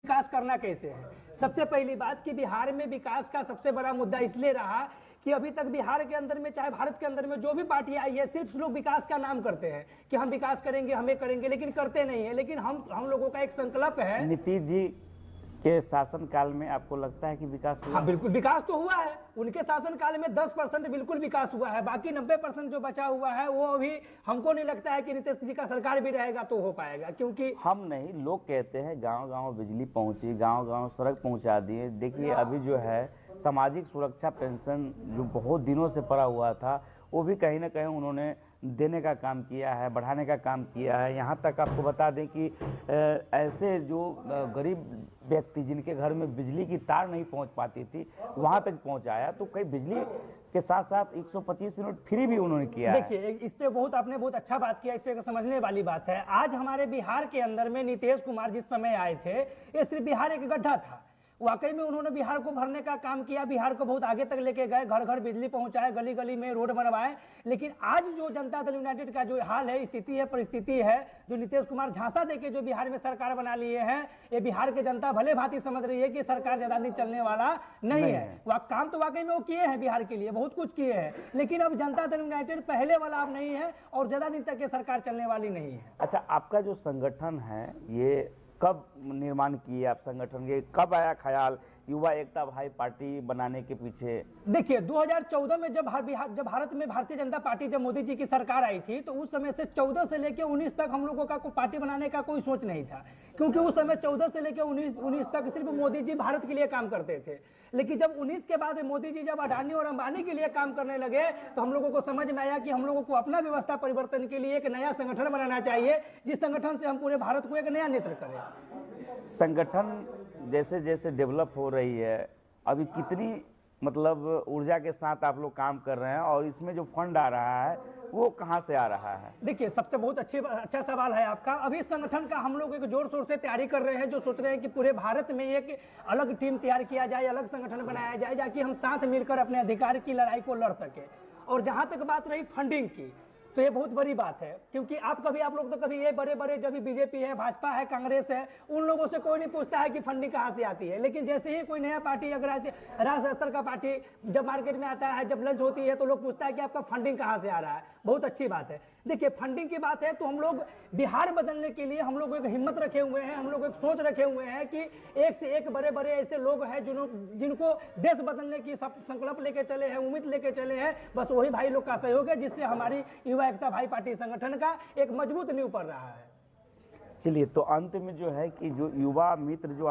विकास करना कैसे है। सबसे पहली बात कि बिहार में विकास का सबसे बड़ा मुद्दा इसलिए रहा कि अभी तक बिहार के अंदर में चाहे भारत के अंदर में जो भी पार्टी आई है सिर्फ लोग विकास का नाम करते हैं कि हम विकास करेंगे, हमें करेंगे, लेकिन करते नहीं है। लेकिन हम लोगों का एक संकल्प है। नीतीश जी के शासन काल में आपको लगता है कि विकास हुआ? हाँ, बिल्कुल विकास तो हुआ है। उनके शासन काल में 10% बिल्कुल विकास हुआ है, बाकी 90% जो बचा हुआ है वो अभी हमको नहीं लगता है कि नीतीश जी का सरकार भी रहेगा तो हो पाएगा। क्योंकि हम नहीं, लोग कहते हैं गांव गांव बिजली पहुंची, गांव गांव सड़क पहुंचा दिए। देखिए अभी जो है सामाजिक सुरक्षा पेंशन जो बहुत दिनों से पड़ा हुआ था वो भी कहीं ना कहीं उन्होंने देने का काम किया है, बढ़ाने का काम किया है। यहाँ तक आपको बता दें कि ऐसे जो गरीब व्यक्ति जिनके घर में बिजली की तार नहीं पहुँच पाती थी वहाँ तक पहुँचाया। तो कई बिजली के साथ साथ 125 यूनिट फ्री भी उन्होंने किया है। देखिए इस पे आपने बहुत अच्छा बात किया, इस पे समझने वाली बात है। आज हमारे बिहार के अंदर में नीतीश कुमार जिस समय आए थे ये सिर्फ बिहार एक गड्ढा था। वाकई में उन्होंने बिहार को भरने का काम किया, बिहार को बहुत आगे तक लेके गए, घर घर बिजली पहुंचाए, गली गली में रोड बनवाए। लेकिन आज जो जनता दल यूनाइटेड का जो हाल है, स्थिति है, परिस्थिति है, जो नीतीश कुमार झांसा देके जो बिहार में सरकार बना लिए हैं, ये बिहार की जनता भले भांति समझ रही है कि सरकार ज्यादा दिन चलने वाला नहीं है। वह काम तो वाकई में वो किए हैं, बिहार के लिए बहुत कुछ किए हैं, लेकिन अब जनता दल यूनाइटेड पहले वाला अब नहीं है और ज्यादा दिन तक ये सरकार चलने वाली नहीं है। अच्छा, आपका जो संगठन है ये कब निर्माण किए आप संगठन के? कब आया ख्याल युवा एकता भाई पार्टी बनाने के पीछे? देखिए 2014 में जब भारत में भारतीय जनता पार्टी जब मोदी जी की सरकार आई थी तो उस समय से 14 से लेकर 19 तक हम लोगों का पार्टी बनाने का कोई सोच नहीं था, क्योंकि उस समय 14 से लेकर 19 तक सिर्फ मोदी जी भारत के लिए काम करते थे। लेकिन जब 19 के बाद मोदी जी जब अडानी और अंबानी के लिए काम करने लगे तो हम लोगों को समझ में आया कि हम लोगों को अपना व्यवस्था परिवर्तन के लिए एक नया संगठन बनाना चाहिए, जिस संगठन से हम पूरे भारत को एक नया नेतृत्व करें। संगठन जैसे जैसे डेवलप हो रही है, अभी कितनी मतलब ऊर्जा के साथ आप लोग काम कर रहे हैं और इसमें जो फंड आ रहा है वो कहां से आ रहा है? देखिए सबसे बहुत अच्छा सवाल है आपका। अभी संगठन का हम लोग एक जोर शोर से तैयारी कर रहे हैं, जो सोच रहे हैं कि पूरे भारत में एक अलग टीम तैयार किया जाए, अलग संगठन बनाया जाए, ताकि हम साथ मिलकर अपने अधिकार की लड़ाई को लड़ सके। और जहां तक बात रही फंडिंग की, तो ये बहुत बड़ी बात है, क्योंकि आप लोग तो कभी ये बड़े जब भी बीजेपी है, भाजपा है, कांग्रेस है, उन लोगों से कोई नहीं पूछता है कि फंडिंग कहाँ से आती है। लेकिन जैसे ही कोई नया पार्टी अगर राष्ट्रीय स्तर का पार्टी जब मार्केट में आता है, जब लंच होती है, तो लोग पूछता है कि आपका फंडिंग कहाँ से आ रहा है। बहुत अच्छी बात है। देखिए फंडिंग की बात है तो हम लोग बिहार बदलने के लिए हम लोग एक हिम्मत रखे हुए हैं, हम लोग एक सोच रखे हुए हैं कि एक से एक बड़े ऐसे लोग हैं जिनको देश बदलने की संकल्प लेके चले हैं, उम्मीद लेके चले हैं। बस वही भाई लोग का सहयोग है जिससे हमारी युवा एकता भाई पार्टी संगठन का एक मजबूत नींव पड़ रहा है। चलिए, तो अंत में जो है कि जो युवा मित्र जो